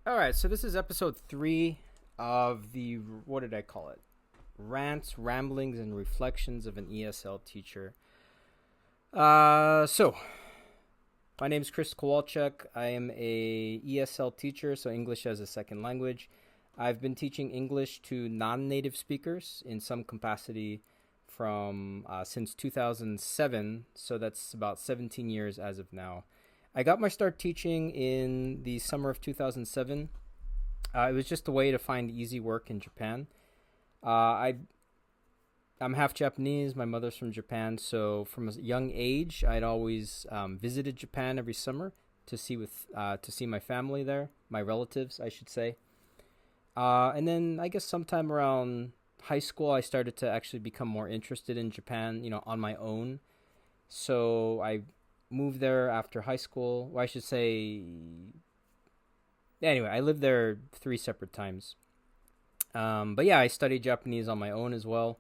All right, so this is episode 3 of the, what did I call it? Rants, Ramblings, and Reflections of an ESL Teacher. So, my name is Chris Kowalczyk. I am a ESL teacher, so English as a second language. I've been teaching English to non-native speakers in some capacity from since 2007, so that's about 17 years as of now. I got my start teaching in the summer of 2007. It was just a way to find easy work in Japan. I'm half Japanese. My mother's from Japan, so from a young age, I'd always visited Japan every summer to see my family there, my relatives, I should say. And then I guess sometime around high school, I started to actually become more interested in Japan, on my own. So I moved there after high school. Well, I should say, anyway, I lived there 3 separate times. But yeah, I studied Japanese on my own as well.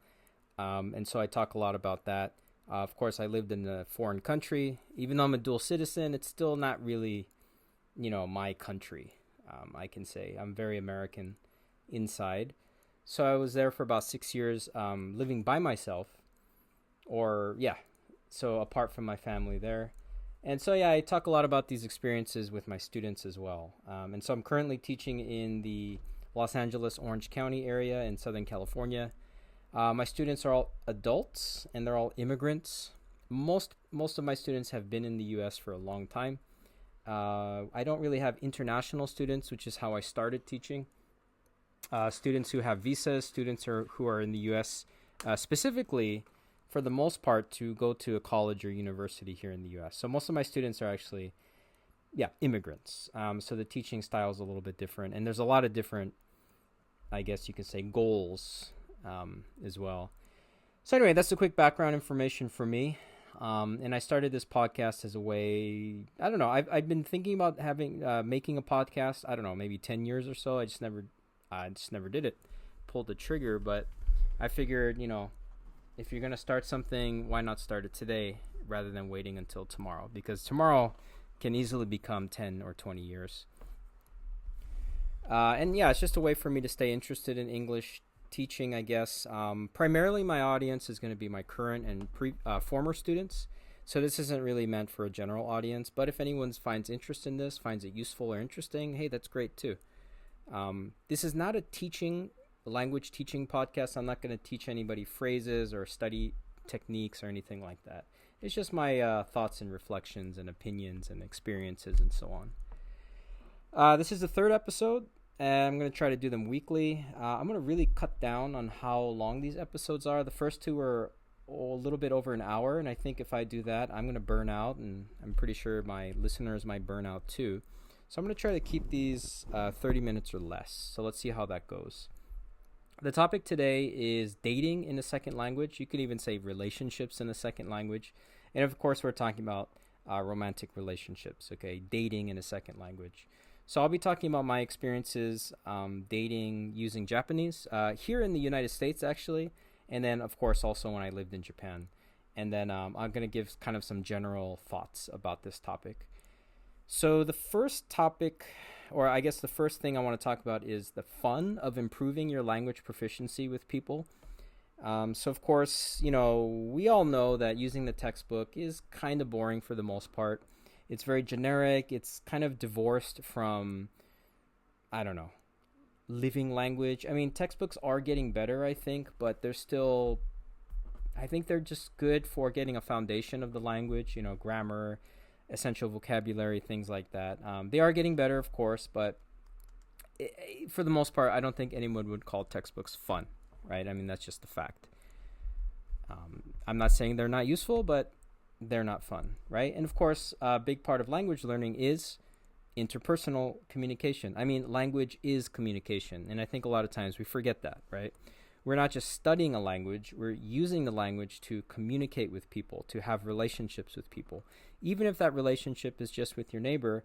And so I talk a lot about that. Of course, I lived in a foreign country. Even though I'm a dual citizen, it's still not really, my country. I can say I'm very American inside. So I was there for about 6 years, living by myself, or yeah, so apart from my family there. And so yeah, I talk a lot about these experiences with my students as well. And so I'm currently teaching in the Los Angeles, Orange County area in Southern California. My students are all adults and they're all immigrants. Most of my students have been in the U.S. for a long time. I don't really have international students, which is how I started teaching. Students who have visas, who are in the U.S. Specifically, for the most part, to go to a college or university here in the U.S. So most of my students are actually, yeah, immigrants. So the teaching style is a little bit different, and there's a lot of different, I guess you could say, goals as well. So anyway, that's the quick background information for me. And I started this podcast as a way. I don't know. I've been thinking about making a podcast. I don't know, maybe 10 years or so. I just never did it. Pulled the trigger, but I figured, if you're gonna start something, why not start it today rather than waiting until tomorrow? Because tomorrow can easily become 10 or 20 years. And yeah, it's just a way for me to stay interested in English teaching, I guess. Primarily, my audience is going to be my current and former students. So this isn't really meant for a general audience. But if anyone finds interest in this, finds it useful or interesting, hey, that's great too. This is not a language teaching podcast. I'm not going to teach anybody phrases or study techniques or anything like that. It's just my thoughts and reflections and opinions and experiences and so on. This is the third episode, and I'm going to try to do them weekly. I'm going to really cut down on how long these episodes are. The first two are a little bit over an hour, and I think if I do that, I'm going to burn out, and I'm pretty sure my listeners might burn out too. So I'm going to try to keep these 30 minutes or less. So let's see how that goes. The topic today is dating in a second language. You could even say relationships in a second language. And of course, we're talking about romantic relationships, okay? Dating in a second language. So I'll be talking about my experiences dating using Japanese here in the United States, actually. And then, of course, also when I lived in Japan. And then I'm going to give kind of some general thoughts about this topic. So the first topic, or I guess the first thing I want to talk about, is the fun of improving your language proficiency with people. So of course, we all know that using the textbook is kind of boring for the most part. It's very generic. It's kind of divorced from, I don't know, living language. I mean, textbooks are getting better, I think, but I think they're just good for getting a foundation of the language, grammar, essential vocabulary, things like that. They are getting better, of course, but for the most part, I don't think anyone would call textbooks fun, right? I mean, that's just a fact. I'm not saying they're not useful, but they're not fun, right? And of course, a big part of language learning is interpersonal communication. I mean, language is communication, and I think a lot of times we forget that, right? We're not just studying a language, we're using the language to communicate with people, to have relationships with people. Even if that relationship is just with your neighbor,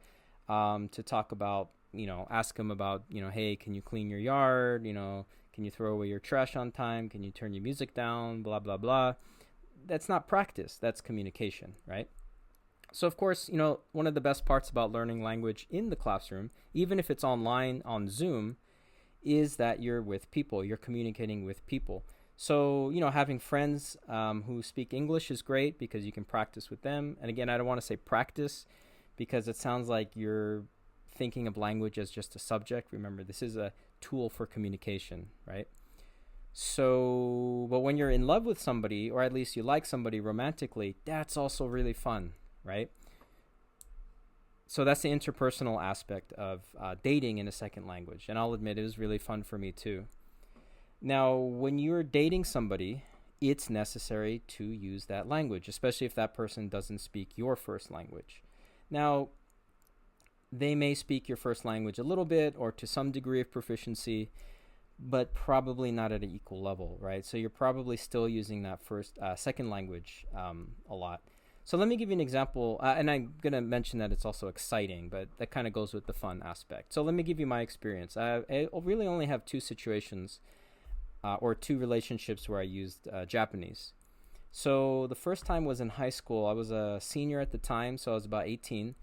to talk about, ask them about, hey, can you clean your yard? Can you throw away your trash on time? Can you turn your music down? Blah, blah, blah. That's not practice. That's communication, right? So, of course, one of the best parts about learning language in the classroom, even if it's online on Zoom, is that you're with people, you're communicating with people. So, having friends who speak English is great because you can practice with them. And again, I don't want to say practice because it sounds like you're thinking of language as just a subject. Remember, this is a tool for communication, right? So, but when you're in love with somebody, or at least you like somebody romantically, that's also really fun, right? So that's the interpersonal aspect of dating in a second language. And I'll admit it was really fun for me too. Now, when you're dating somebody, it's necessary to use that language, especially if that person doesn't speak your first language. Now, they may speak your first language a little bit or to some degree of proficiency, but probably not at an equal level, right? So you're probably still using that second language a lot. So let me give you an example, and I'm going to mention that it's also exciting, but that kind of goes with the fun aspect. So let me give you my experience. I really only have two situations or two relationships where I used Japanese. So the first time was in high school. I was a senior at the time, so I was about 18.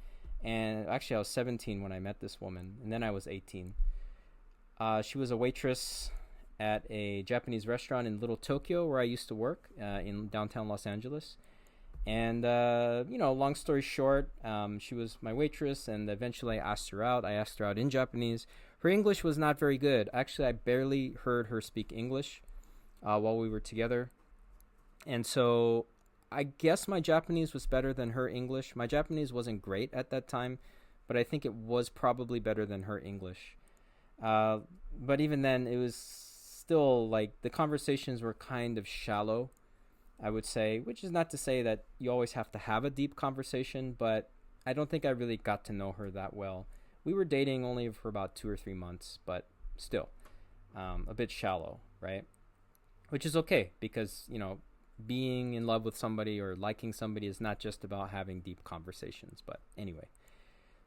And actually, I was 17 when I met this woman, and then I was 18. She was a waitress at a Japanese restaurant in Little Tokyo where I used to work in downtown Los Angeles. And, long story short, she was my waitress, and eventually I asked her out. I asked her out in Japanese. Her English was not very good. Actually, I barely heard her speak English while we were together. And so I guess my Japanese was better than her English. My Japanese wasn't great at that time, but I think it was probably better than her English. But even then, it was still like the conversations were kind of shallow, I would say, which is not to say that you always have to have a deep conversation, but I don't think I really got to know her that well. We were dating only for about 2 or 3 months, but still a bit shallow, right? Which is okay because, being in love with somebody or liking somebody is not just about having deep conversations. But anyway,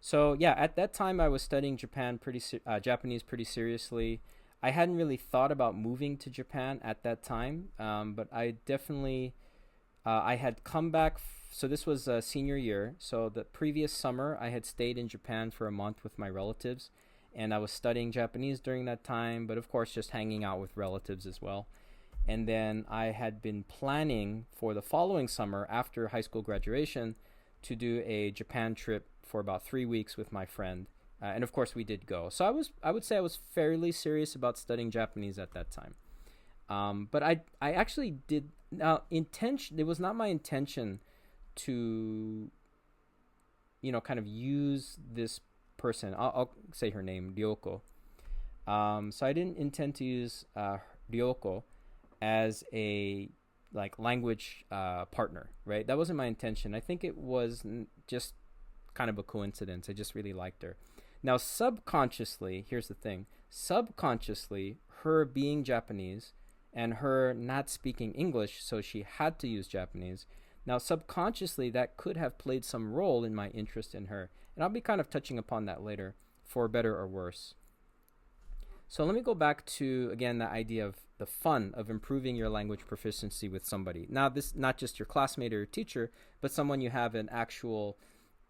so yeah, at that time I was studying Japanese pretty seriously. I hadn't really thought about moving to Japan at that time, but I definitely I had come back. So this was senior year. So the previous summer I had stayed in Japan for a month with my relatives, and I was studying Japanese during that time. But of course, just hanging out with relatives as well. And then I had been planning for the following summer after high school graduation to do a Japan trip for about 3 weeks with my friend. And of course we did go. So I would say I was fairly serious about studying Japanese at that time. But I actually did it was not my intention to, kind of use this person. I'll say her name, Ryoko. So I didn't intend to use Ryoko as a language partner, right? That wasn't my intention. I think it was just kind of a coincidence. I just really liked her. Now, subconsciously, here's the thing. Subconsciously, her being Japanese and her not speaking English, so she had to use Japanese. Now, subconsciously, that could have played some role in my interest in her. And I'll be kind of touching upon that later, for better or worse. So let me go back to, again, the idea of the fun of improving your language proficiency with somebody. Now, this not just your classmate or your teacher, but someone you have an actual,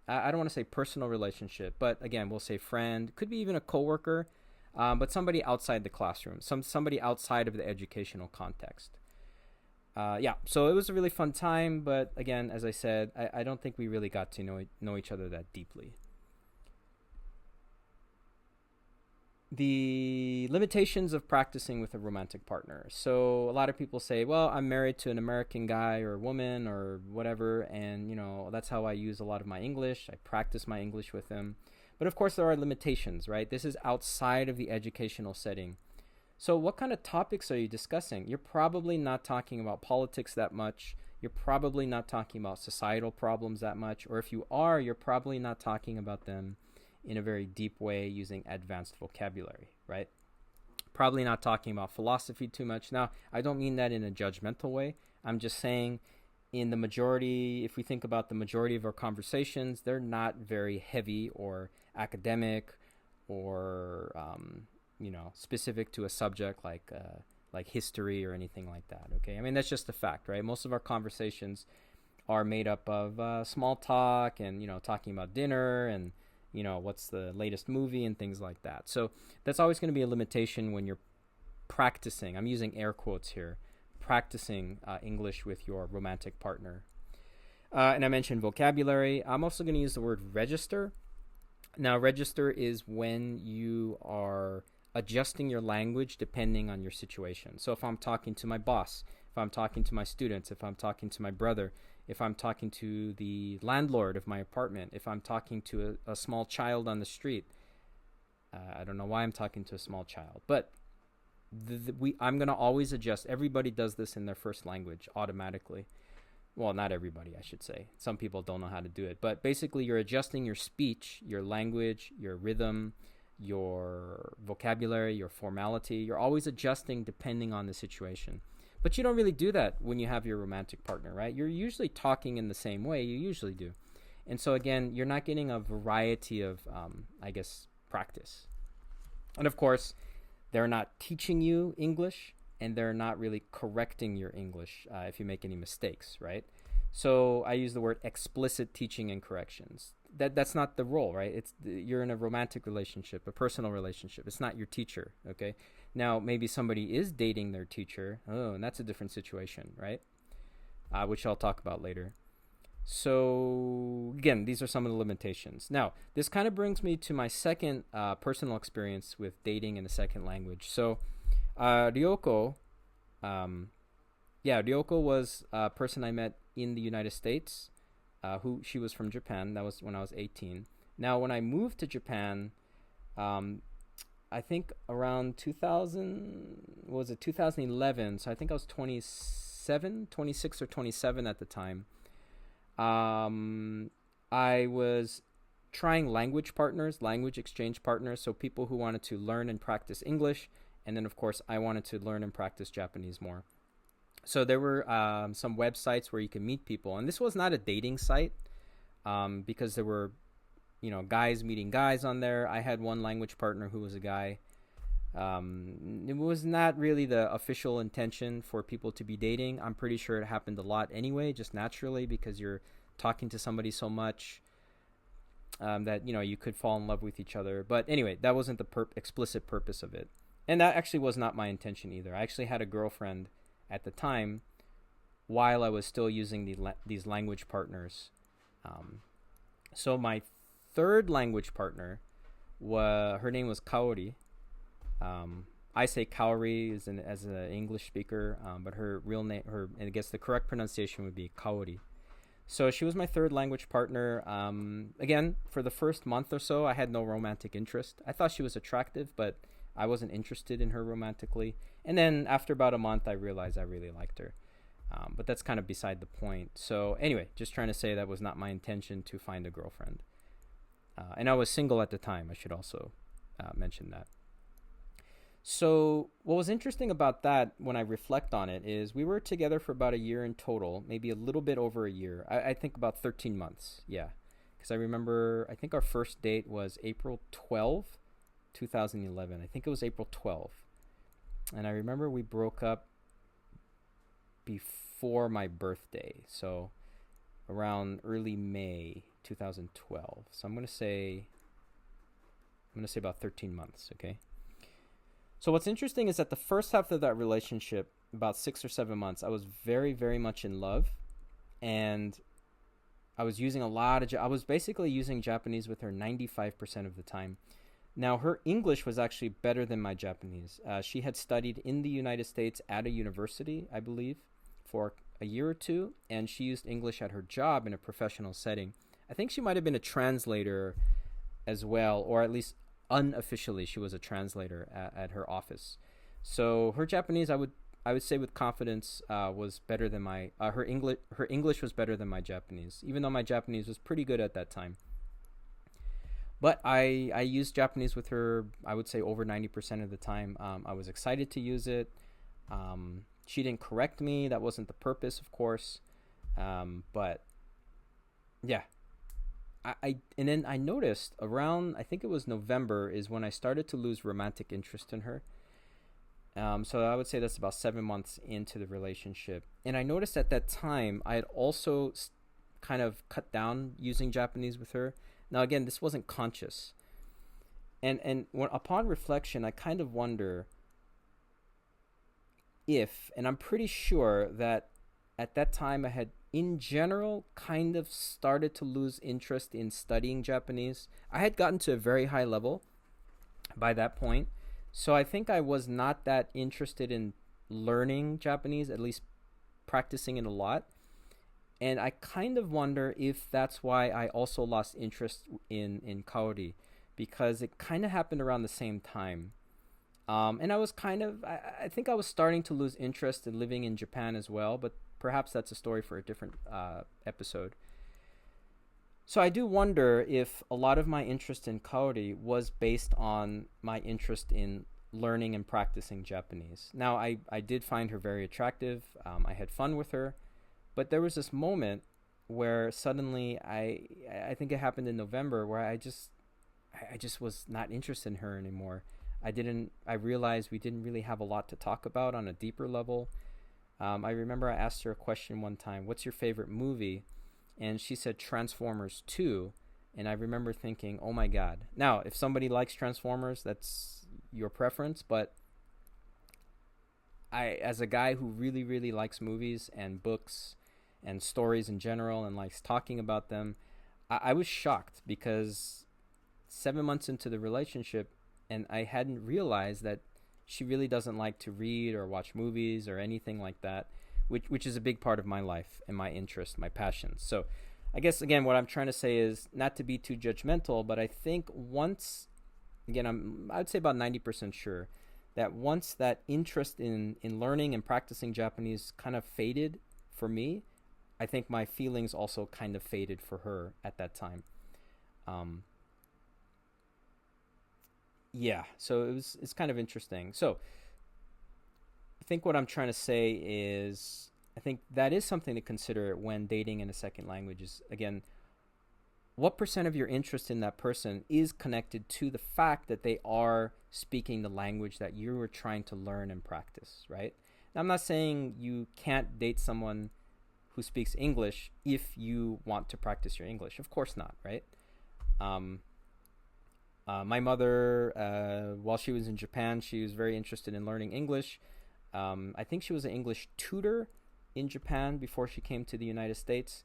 I don't want to say personal relationship, but again, we'll say friend, could be even a coworker, but somebody outside the classroom, somebody outside of the educational context. So it was a really fun time, but again, as I said, I don't think we really got to know each other that deeply. The limitations of practicing with a romantic partner. So a lot of people say, well, I'm married to an American guy or woman or whatever, and that's how I use a lot of my English. I practice my English with them. But of course there are limitations, right? This is outside of the educational setting. So what kind of topics are you discussing? You're probably not talking about politics that much. You're probably not talking about societal problems that much. Or if you are, you're probably not talking about them in a very deep way using advanced vocabulary, right? Probably not talking about philosophy too much. Now, I don't mean that in a judgmental way. I'm just saying in the majority, if we think about the majority of our conversations, they're not very heavy or academic or, specific to a subject like history or anything like that, okay? I mean, that's just a fact, right? Most of our conversations are made up of small talk and talking about dinner and what's the latest movie and things like that. So that's always going to be a limitation when you're practicing. I'm using air quotes here. Practicing English with your romantic partner. And I mentioned vocabulary. I'm also going to use the word register. Now, register is when you are adjusting your language depending on your situation. So if I'm talking to my boss, if I'm talking to my students, if I'm talking to my brother, if I'm talking to the landlord of my apartment, if I'm talking to a small child on the street, I don't know why I'm talking to a small child, but I'm going to always adjust. Everybody does this in their first language automatically. Well, not everybody, I should say. Some people don't know how to do it. But basically, you're adjusting your speech, your language, your rhythm, your vocabulary, your formality. You're always adjusting depending on the situation. But you don't really do that when you have your romantic partner, right? You're usually talking in the same way. You usually do. And so, again, you're not getting a variety of, practice. And, of course, they're not teaching you English, and they're not really correcting your English if you make any mistakes, right? So I use the word explicit teaching and corrections. That's not the role, right? You're in a romantic relationship, a personal relationship. It's not your teacher, okay? Now, maybe somebody is dating their teacher. Oh, and that's a different situation, right? Which I'll talk about later. So, again, these are some of the limitations. Now, this kind of brings me to my second personal experience with dating in a second language. So, Ryoko was a person I met in the United States. She was from Japan. That was when I was 18. Now, when I moved to Japan, I think around 2011. So I think I was 26 or 27 at the time. I was trying language exchange partners. So people who wanted to learn and practice English. And then, of course, I wanted to learn and practice Japanese more. So there were some websites where you can meet people. And this was not a dating site because there were, guys meeting guys on there. I had one language partner who was a guy. It was not really the official intention for people to be dating. I'm pretty sure it happened a lot anyway, just naturally, because you're talking to somebody so much that, you could fall in love with each other. But anyway, that wasn't the explicit purpose of it. And that actually was not my intention either. I actually had a girlfriend at the time while I was still using these language partners. So my third language partner, her name was Kaori. I say Kaori as an English speaker, but her real name, and I guess the correct pronunciation would be Kaori. So she was my third language partner. Again, for the first month or so, I had no romantic interest. I thought she was attractive, but I wasn't interested in her romantically. And then after about a month, I realized I really liked her. But that's kind of beside the point. So anyway, just trying to say that was not my intention to find a girlfriend. And I was single at the time. I should also mention that. So what was interesting about that when I reflect on it is we were together for about a year in total, maybe a little bit over a year. I think about 13 months. Yeah. Because I think our first date was April 12, 2011. I think it was April 12. And I remember we broke up before my birthday. So around early May 2012. So I'm going to say about 13 months, okay? So what's interesting is that the first half of that relationship, about 6 or 7 months, I was very, very much in love. And I was using I was basically using Japanese with her 95% of the time. Now, her English was actually better than my Japanese. She had studied in the United States at a university, I believe, for a year or two. And she used English at her job in a professional setting. I think she might have been a translator as well, or at least unofficially she was a translator at her office. So her Japanese, I would say with confidence, was better than her English was better than my Japanese, even though my Japanese was pretty good at that time. But I used Japanese with her, I would say over 90% of the time. I was excited to use it. She didn't correct me. That wasn't the purpose, of course. But yeah. And then I noticed around, I think it was November, is when I started to lose romantic interest in her. So I would say that's about 7 months into the relationship. And I noticed at that time I had also kind of cut down using Japanese with her. Now again, this wasn't conscious. And upon reflection, I kind of wonder if, and I'm pretty sure that at that time I had in general kind of started to lose interest in studying Japanese. I had gotten to a very high level by that point. So I think I was not that interested in learning Japanese, at least practicing it a lot. And I kind of wonder if that's why I also lost interest in Kaori, because it kind of happened around the same time. And I was I think I was starting to lose interest in living in Japan as well, but perhaps that's a story for a different episode. So I do wonder if a lot of my interest in Kaori was based on my interest in learning and practicing Japanese. Now, I did find her very attractive. I had fun with her. But there was this moment where suddenly I think it happened in November where I just was not interested in her anymore. I realized we didn't really have a lot to talk about on a deeper level. I remember I asked her a question one time, what's your favorite movie? And she said Transformers 2. And I remember thinking, oh my God. Now, if somebody likes Transformers, that's your preference. But as a guy who really, really likes movies and books and stories in general and likes talking about them, I was shocked because 7 months into the relationship, and I hadn't realized that she really doesn't like to read or watch movies or anything like that, which is a big part of my life and my interest, my passions. So I guess, again, what I'm trying to say is not to be too judgmental, but I think once, again, I'd say about 90% sure that once that interest in learning and practicing Japanese kind of faded for me, I think my feelings also kind of faded for her at that time. Um, yeah, so it's kind of interesting. So I think what I'm trying to say is I think that is something to consider when dating in a second language is, again, what percent of your interest in that person is connected to the fact that they are speaking the language that you were trying to learn and practice, right? Now, I'm not saying you can't date someone who speaks English if you want to practice your English. Of course not, right? Um, my mother, while she was in Japan, she was very interested in learning English. I think she was an English tutor in Japan before she came to the United States.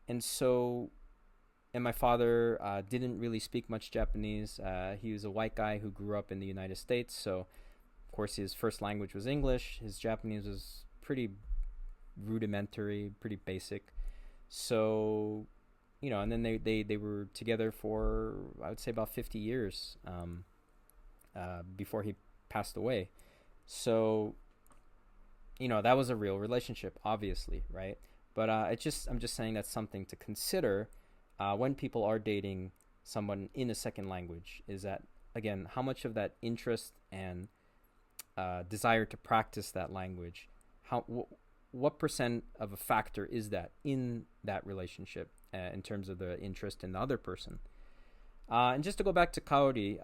And so, and my father didn't really speak much Japanese. He was a white guy who grew up in the United States. So, of course, his first language was English. His Japanese was pretty rudimentary, pretty basic. So, and then they were together for, I would say, about 50 years before he passed away. So, that was a real relationship, obviously, right? But I'm just saying that's something to consider when people are dating someone in a second language. Is that, again, how much of that interest and desire to practice that language, what percent of a factor is that in that relationship in terms of the interest in the other person? And just to go back to Kaori,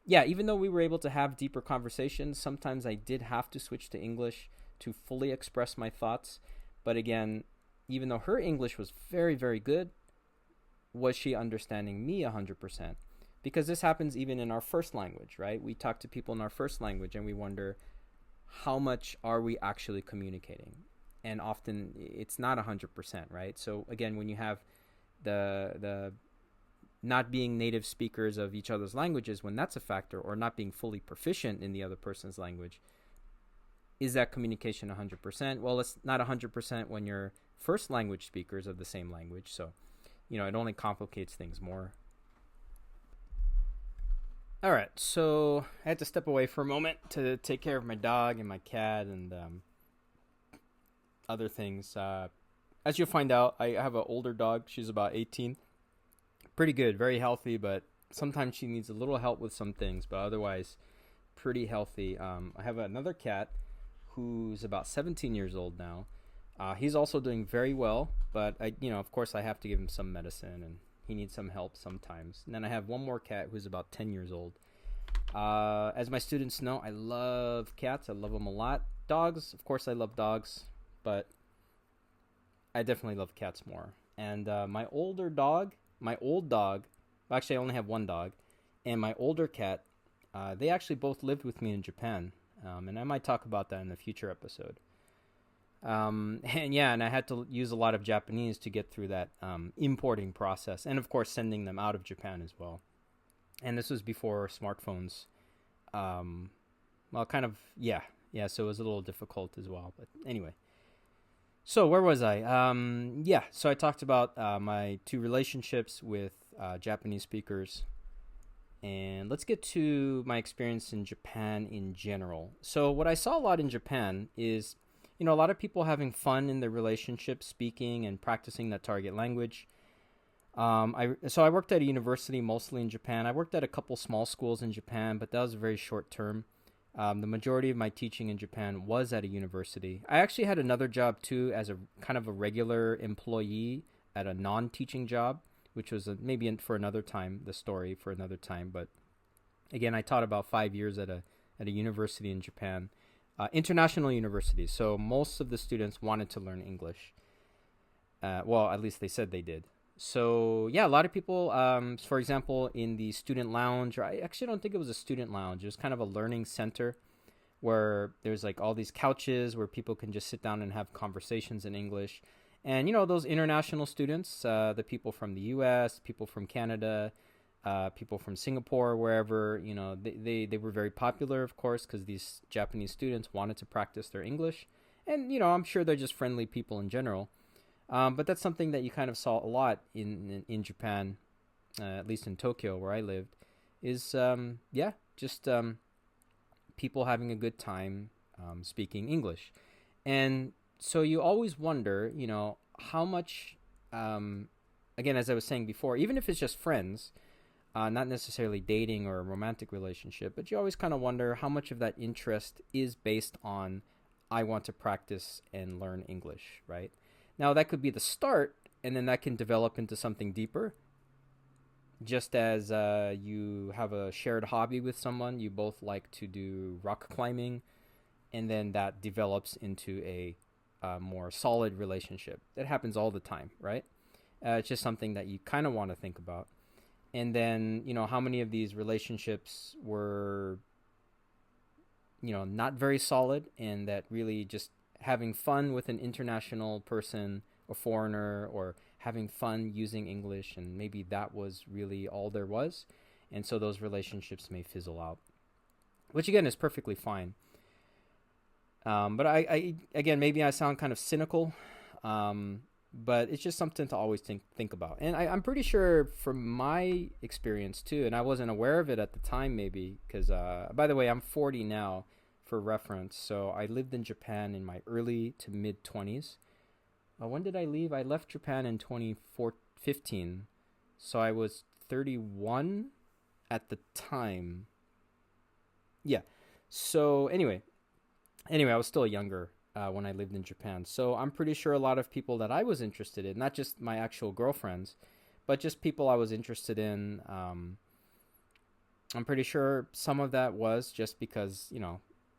yeah, even though we were able to have deeper conversations, sometimes I did have to switch to English to fully express my thoughts. But again, even though her English was very, very good, was she understanding me 100%? Because this happens even in our first language, right? We talk to people in our first language and we wonder, how much are we actually communicating? And often it's not 100%, right? So again, when you have the not being native speakers of each other's languages, when that's a factor, or not being fully proficient in the other person's language, is that communication 100%? Well, it's not 100% when you're first language speakers of the same language. So, it only complicates things more. All right, so I had to step away for a moment to take care of my dog and my cat and other things. As you'll find out, I have an older dog. She's about 18. Pretty good, very healthy, but sometimes she needs a little help with some things, but otherwise pretty healthy. I have another cat who's about 17 years old now. He's also doing very well, but of course I have to give him some medicine and he needs some help sometimes. And then I have one more cat who's about 10 years old. As my students know, I love cats. I love them a lot. Dogs, of course, I love dogs, but I definitely love cats more. And my old dog, well, actually, I only have one dog, and my older cat, they actually both lived with me in Japan. And I might talk about that in a future episode. And yeah, and I had to use a lot of Japanese to get through that importing process, and of course, sending them out of Japan as well. And this was before smartphones. Well, kind of, yeah, yeah. So it was a little difficult as well. But anyway, so where was I? Yeah. So I talked about my two relationships with Japanese speakers, and let's get to my experience in Japan in general. So what I saw a lot in Japan is, a lot of people having fun in their relationships, speaking and practicing that target language. I worked at a university mostly in Japan. I worked at a couple small schools in Japan, but that was very short term. The majority of my teaching in Japan was at a university. I actually had another job too, as a kind of a regular employee at a non-teaching job, which was maybe for another time, the story for another time. But again, I taught about 5 years at a university in Japan, international university. So most of the students wanted to learn English. Well, at least they said they did. So yeah, a lot of people, for example, in the student lounge, or I actually don't think it was a student lounge. It was kind of a learning center where there's like all these couches where people can just sit down and have conversations in English. And those international students, the people from the U.S., people from Canada, people from Singapore, wherever, they were very popular, of course, because these Japanese students wanted to practice their English. And I'm sure they're just friendly people in general. But that's something that you kind of saw a lot in Japan, at least in Tokyo where I lived, is just people having a good time speaking English. And so you always wonder, how much, again, as I was saying before, even if it's just friends, not necessarily dating or a romantic relationship, but you always kind of wonder how much of that interest is based on, I want to practice and learn English, right? Now, that could be the start, and then that can develop into something deeper. Just as you have a shared hobby with someone, you both like to do rock climbing, and then that develops into a more solid relationship. That happens all the time, right? It's just something that you kind of want to think about. And then, how many of these relationships were, not very solid, and that really just having fun with an international person, a foreigner, or having fun using English, and maybe that was really all there was. And so those relationships may fizzle out, which again is perfectly fine. But I again, maybe I sound kind of cynical, but it's just something to always think about. And I'm pretty sure from my experience too, and I wasn't aware of it at the time, maybe, because by the way, I'm 40 now, for reference. So I lived in Japan in my early to mid 20s. When did I leave? I left Japan in 2015. So I was 31 at the time. Yeah. So anyway, I was still younger when I lived in Japan. So I'm pretty sure a lot of people that I was interested in, not just my actual girlfriends, but just people I was interested in. I'm pretty sure some of that was just because,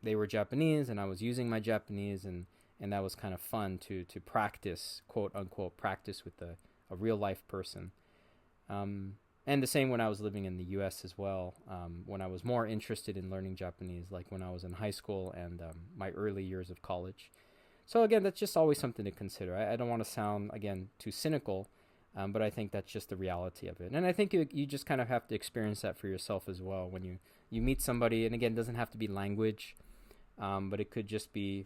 they were Japanese and I was using my Japanese, and that was kind of fun to practice, quote unquote, practice with a real life person. And the same when I was living in the U.S. as well, when I was more interested in learning Japanese, like when I was in high school and my early years of college. So again, that's just always something to consider. I don't want to sound, again, too cynical, but I think that's just the reality of it. And I think you just kind of have to experience that for yourself as well when you meet somebody. And again, it doesn't have to be language. But it could just be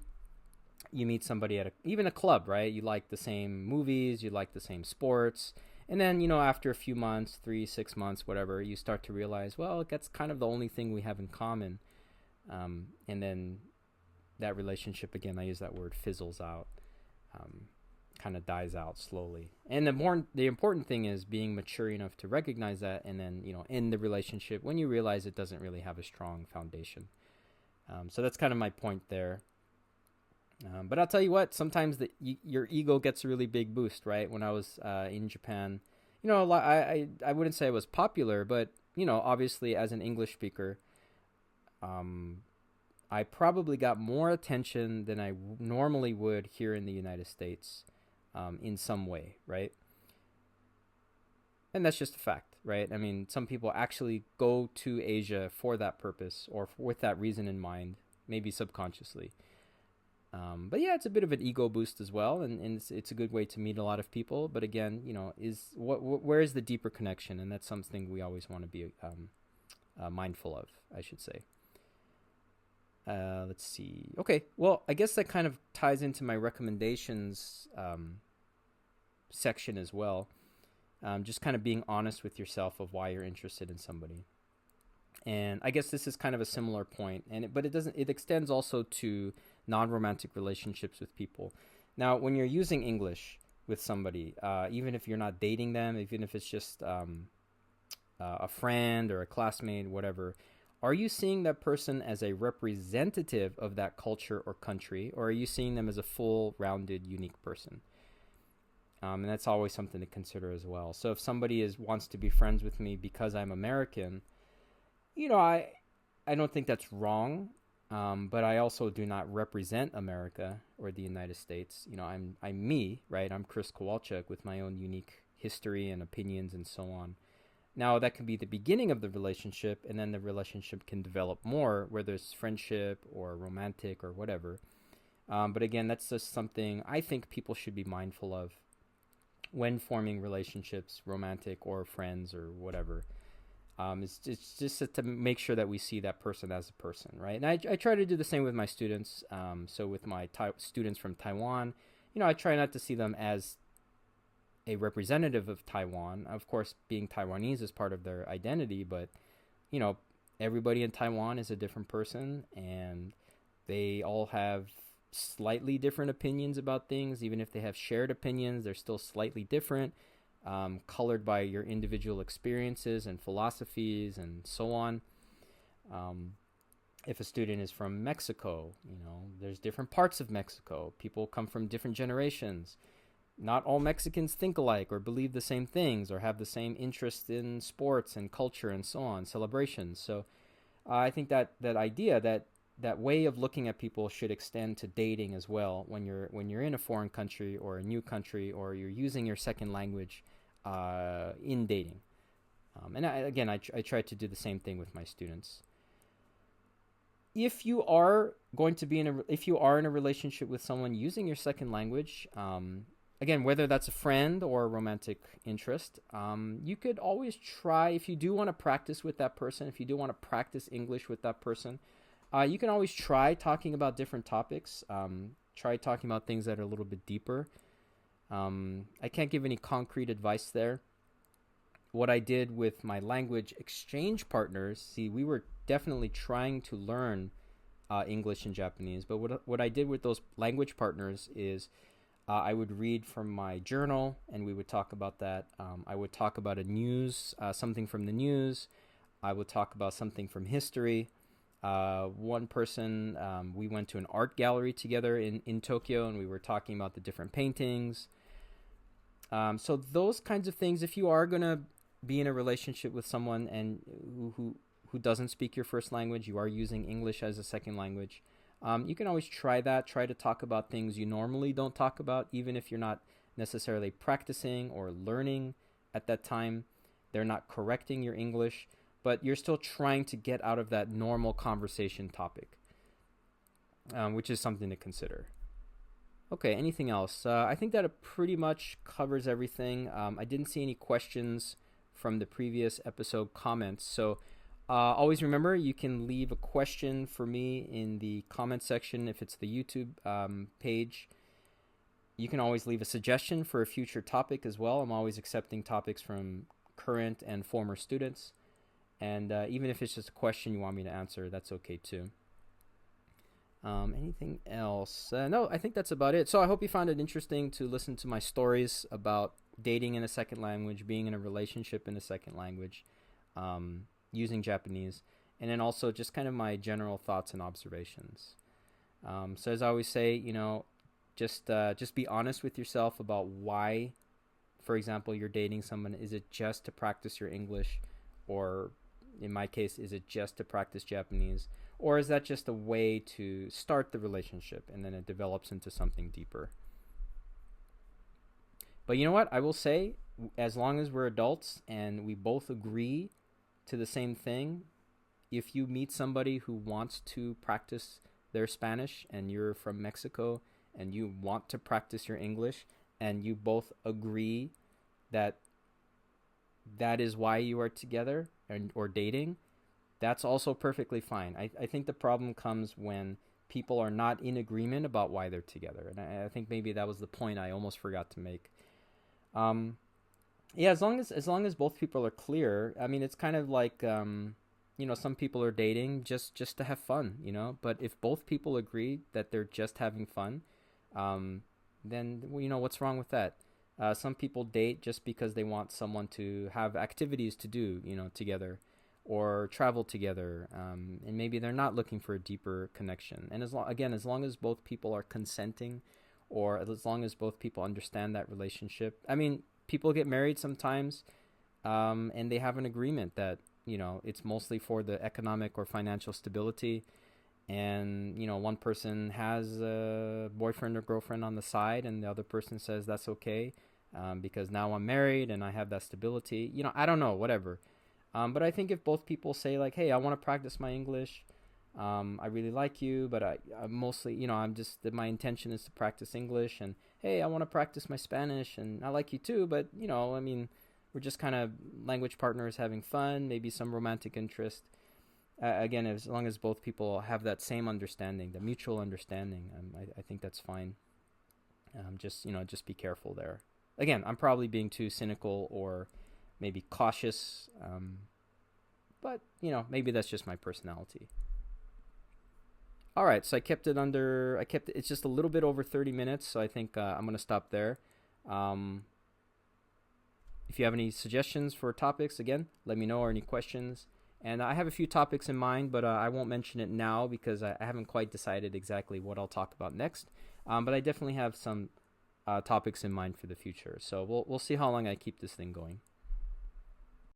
you meet somebody at even a club, right? You like the same movies, you like the same sports. And then, after a few months, 3, 6 months, whatever, you start to realize, well, that's kind of the only thing we have in common. And then that relationship, again, I use that word, fizzles out, kind of dies out slowly. And the important thing is being mature enough to recognize that, and then, end the relationship when you realize it doesn't really have a strong foundation. So that's kind of my point there. But I'll tell you what, sometimes your ego gets a really big boost, right? When I was in Japan, I wouldn't say I was popular, but, obviously as an English speaker, I probably got more attention than I normally would here in the United States, in some way, right? And that's just a fact, right? I mean, some people actually go to Asia for that purpose or with that reason in mind, maybe subconsciously. But yeah, it's a bit of an ego boost as well, and it's a good way to meet a lot of people. But again, is where is the deeper connection? And that's something we always want to be mindful of, I should say. Let's see. Okay, well, I guess that kind of ties into my recommendations section as well. Just kind of being honest with yourself of why you're interested in somebody. And I guess this is kind of a similar point, but it extends also to non-romantic relationships with people. Now, when you're using English with somebody, even if you're not dating them, even if it's just a friend or a classmate, whatever, are you seeing that person as a representative of that culture or country, or are you seeing them as a full, rounded, unique person? And that's always something to consider as well. So if somebody wants to be friends with me because I'm American, I don't think that's wrong, but I also do not represent America or the United States. I'm me, right? I'm Chris Kowalczyk with my own unique history and opinions and so on. Now, that can be the beginning of the relationship, and then the relationship can develop more, whether it's friendship or romantic or whatever. But again, that's just something I think people should be mindful of when forming relationships, romantic or friends or whatever. It's just to make sure that we see that person as a person, right? And I try to do the same with my students. So with my students from Taiwan, I try not to see them as a representative of Taiwan. Of course, being Taiwanese is part of their identity, but, everybody in Taiwan is a different person, and they all have slightly different opinions about things. Even if they have shared opinions, they're still slightly different. Colored by your individual experiences and philosophies and so on. If a student is from Mexico, there's different parts of Mexico. People come from different generations. Not all Mexicans think alike or believe the same things or have the same interest in sports and culture and so on, celebrations. So I think that idea, that way of looking at people should extend to dating as well. When you're in a foreign country or a new country, or you're using your second language in dating. And I try to do the same thing with my students. If you are going to be in a relationship with someone using your second language, again, whether that's a friend or a romantic interest, you could always try, if you do want to practice with that person, if you do want to practice English with that person, you can always try talking about different topics. Try talking about things that are a little bit deeper. I can't give any concrete advice there. What I did with my language exchange partners, we were definitely trying to learn English and Japanese, but what I did with those language partners is I would read from my journal, and we would talk about that. I would talk about something from the news. I would talk about something from history. One person, we went to an art gallery together in Tokyo, and we were talking about the different paintings. So those kinds of things, if you are going to be in a relationship with someone and who doesn't speak your first language, you are using English as a second language, you can always try to talk about things you normally don't talk about, even if you're not necessarily practicing or learning at that time. They're not correcting your English, but you're still trying to get out of that normal conversation topic, which is something to consider. Okay, anything else? I think that it pretty much covers everything. I didn't see any questions from the previous episode comments, so always remember, you can leave a question for me in the comment section if it's the YouTube page. You can always leave a suggestion for a future topic as well. I'm always accepting topics from current and former students. And even if it's just a question you want me to answer, that's okay too. Anything else? No, I think that's about it. So I hope you found it interesting to listen to my stories about dating in a second language, being in a relationship in a second language, using Japanese, and then also just kind of my general thoughts and observations. So as I always say, just be honest with yourself about why, for example, you're dating someone. Is it just to practice your English, or In my case, is it just to practice Japanese, or is that just a way to start the relationship and then it develops into something deeper? But you know what? I will say, as long as we're adults and we both agree to the same thing, if you meet somebody who wants to practice their Spanish and you're from Mexico and you want to practice your English and you both agree that that is why you are together and or dating, that's also perfectly fine. I think the problem comes when people are not in agreement about why they're together. And I think maybe that was the point I almost forgot to make. Um, yeah, as long as both people are clear. I mean, it's kind of like some people are dating just to have fun, But if both people agree that they're just having fun, um, then what's wrong with that? Some people date just because they want someone to have activities to do, together, or travel together, and maybe they're not looking for a deeper connection. And as long as both people are consenting, or as long as both people understand that relationship. I mean, people get married sometimes, and they have an agreement that it's mostly for the economic or financial stability, and one person has a boyfriend or girlfriend on the side and the other person says that's okay, because now I'm married and I have that stability. I don't know, whatever. But I think if both people say like, hey, I want to practice my English, I really like you, but I mostly, I'm just, my intention is to practice English, and hey, I want to practice my Spanish and I like you too, but I mean, we're just kind of language partners having fun, maybe some romantic interest. Again, as long as both people have that same understanding, the mutual understanding, I think that's fine. Just be careful there. Again, I'm probably being too cynical or maybe cautious, but maybe that's just my personality. All right, so it's just a little bit over 30 minutes, so I think I'm going to stop there. Um, if you have any suggestions for topics, again, let me know, or any questions. And I have a few topics in mind, but I won't mention it now because I haven't quite decided exactly what I'll talk about next. But I definitely have some topics in mind for the future. So we'll see how long I keep this thing going.